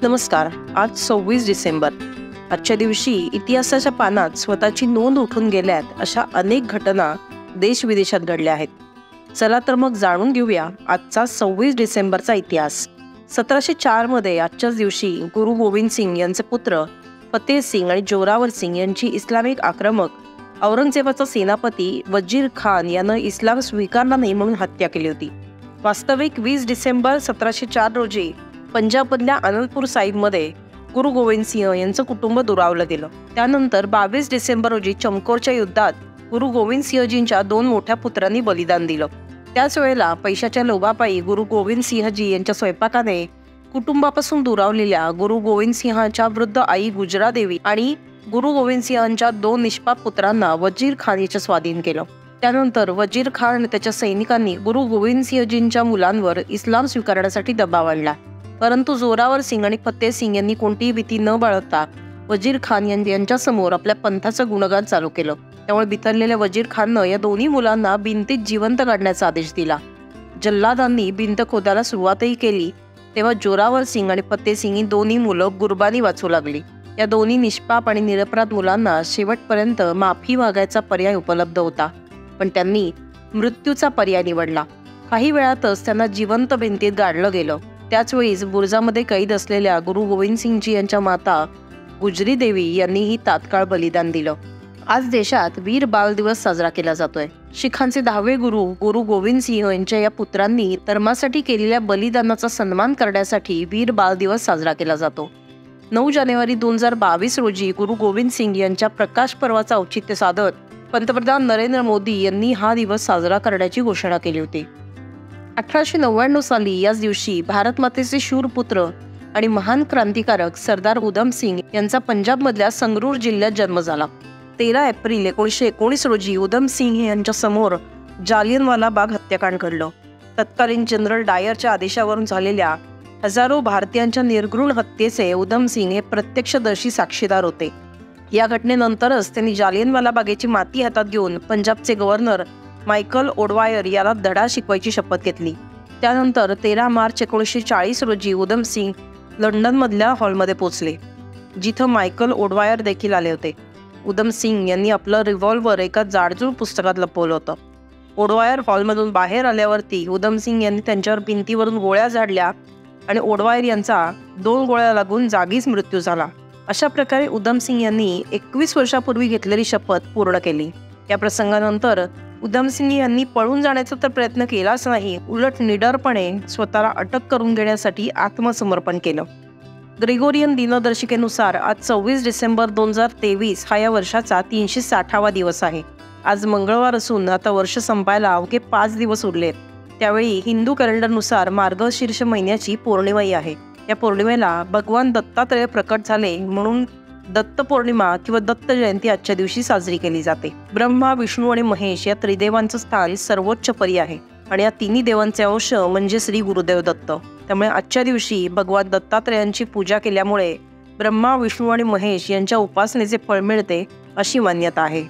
नमस्कार. आज 26 डिसेंबर. आजच्या दिवशी इतिहासाच्या पानात स्वतःची नोंद उठून गेल्यात अशा अनेक घटना देश विदेशात घडल्या आहेत. चला तर मग जाणून घेऊया आजचा 26 डिसेंबरचा इतिहास. 1704 मध्ये आजच्याच दिवशी गुरु गोविंद सिंग यांचे पुत्र फतेह सिंग आणि जोरावर सिंग यांची इस्लामिक आक्रमक औरंगजेबाचा सेनापती वजीर खान यानं इस्लाम स्वीकारला नाही म्हणून हत्या केली होती. वास्तविक 20 डिसेंबर 1704 रोजी पंजाबमधल्या अनंतपूर साहिबमध्ये गुरु गोविंद सिंह यांचं कुटुंब दुरावलं गेलं. त्यानंतर 22 डिसेंबर रोजी चमकौरच्या युद्धात गुरु गोविंद सिंहजींच्या 2 मोठ्या पुत्रांनी बलिदान दिलं. त्याच वेळेला पैशाच्या लोभापायी गुरु गोविंद सिंहजी यांच्या स्वयंपाकाने कुटुंबापासून दुरावलेल्या गुरु गोविंद सिंहाच्या वृद्ध आई गुजरादेवी आणि गुरु गोविंद सिंहांच्या 2 निष्पाप पुत्रांना वजीर खान याच्या स्वाधीन केलं. त्यानंतर वजीर खान आणि त्याच्या सैनिकांनी गुरु गोविंद सिंहजींच्या मुलांवर इस्लाम स्वीकारण्यासाठी दबाव आणला. परंतु जोरावर सिंग आणि फतेह सिंग यांनी कोणतीही भीती न बाळगता वजीर खान यांच्या समोर आपल्या पंथाचं गुणगान चालू केलं. त्यामुळे बिथरलेल्या वजीर खाननं या दोन्ही मुलांना भिंतीत जिवंत काढण्याचा आदेश दिला. जल्लादांनी भिंत खोदायला सुरुवातही केली तेव्हा जोरावर सिंग आणि फतेह सिंग ही दोन्ही मुलं गुरबानी वाचू लागली. या दोन्ही निष्पाप आणि निरपराध मुलांना शेवटपर्यंत माफी मागायचा पर्याय उपलब्ध होता, पण त्यांनी मृत्यूचा पर्याय निवडला. काही वेळातच त्यांना जिवंत भिंतीत गाडलं गेलं. त्याचवेळी बुर्जामध्ये कैद असलेल्या गुरु गोविंद सिंगजी यांच्या माता गुजरी देवी यांनीही तात्काळ बलिदान दिलं. आज देशात वीर बाल दिवस साजरा केला जातोय. शिखांचे 10वे गुरु गुरु गोविंद सिंह यांच्या या पुत्रांनी धर्मासाठी केलेल्या बलिदानाचा सन्मान करण्यासाठी वीर बाल दिवस साजरा केला जातो. 9 जानेवारी 2022 रोजी गुरु गोविंद सिंग यांच्या प्रकाश पर्वाचा औचित्य साधत पंतप्रधान नरेंद्र मोदी यांनी हा दिवस साजरा करण्याची घोषणा केली होती. 1899 साली याच दिवशी भारत मातेचे शूर पुत्र आणि महान क्रांतिकारक सरदार उधम सिंग यांचा पंजाबमधल्या संगरूर जिल्ह्यात जन्म झाला. 13 एप्रिल 1919 रोजी उधम सिंग यांच्या समोर जालियनवाला बाग हत्याकांड घडलं. तत्कालीन जनरल डायरच्या आदेशावरून झालेल्या हजारो भारतीयांच्या निर्घृण हत्येचे उधम सिंग हे प्रत्यक्षदर्शी साक्षीदार होते. या घटनेनंतरच त्यांनी जालियनवाला बागेची माती हातात घेऊन पंजाबचे गव्हर्नर मायकल ओडवायर याला धडा शिकवायची शपथ घेतली. त्यानंतर 13 मार्च 1940 रोजी उधम सिंग लंडनमधल्या हॉलमध्ये पोहोचले, जिथं मायकल ओडवायर देखील आले होते. उधम सिंग यांनी आपलं रिव्हॉल्व्हर एका जाडजूड पुस्तकात लपवलं होतं. ओडवायर हॉलमधून बाहेर आल्यावरती उधम सिंग यांनी त्यांच्यावर भिंतीवरून गोळ्या झाडल्या आणि ओडवायर यांचा 2 गोळ्या लागून जागीच मृत्यू झाला. अशा प्रकारे उधम सिंग यांनी 21 वर्षापूर्वी घेतलेली शपथ पूर्ण केली. या प्रसंगानंतर उधम सिंग यांनी पळून जाण्याचा तर प्रयत्न केलाच नाही, उलट निडरपणे स्वतःला अटक करून घेण्यासाठी आत्मसमर्पण केलं. ग्रेगोरियन दिनदर्शिकेनुसार आज 26 डिसेंबर 2023 हा या वर्षाचा 360वा दिवस आहे. आज मंगळवार असून आता वर्ष संपायला अवघे 5 दिवस उरलेत. त्यावेळी हिंदू कॅलेंडरनुसार मार्गशीर्ष महिन्याची पौर्णिमाही आहे. या पौर्णिमेला भगवान दत्तात्रय प्रकट झाले म्हणून दत्त पौर्णिमा किंवा दत्त जयंती आजच्या दिवशी साजरी केली जाते. ब्रह्मा, विष्णू आणि महेश या त्रिदेवांचं स्थान सर्वोच्च परी आहे आणि या तिन्ही देवांचे अंश म्हणजे श्री गुरुदेव दत्त. त्यामुळे आजच्या दिवशी भगवान दत्तात्रयांची पूजा केल्यामुळे ब्रह्मा, विष्णू आणि महेश यांच्या उपासनेचे फळ मिळते अशी मान्यता आहे.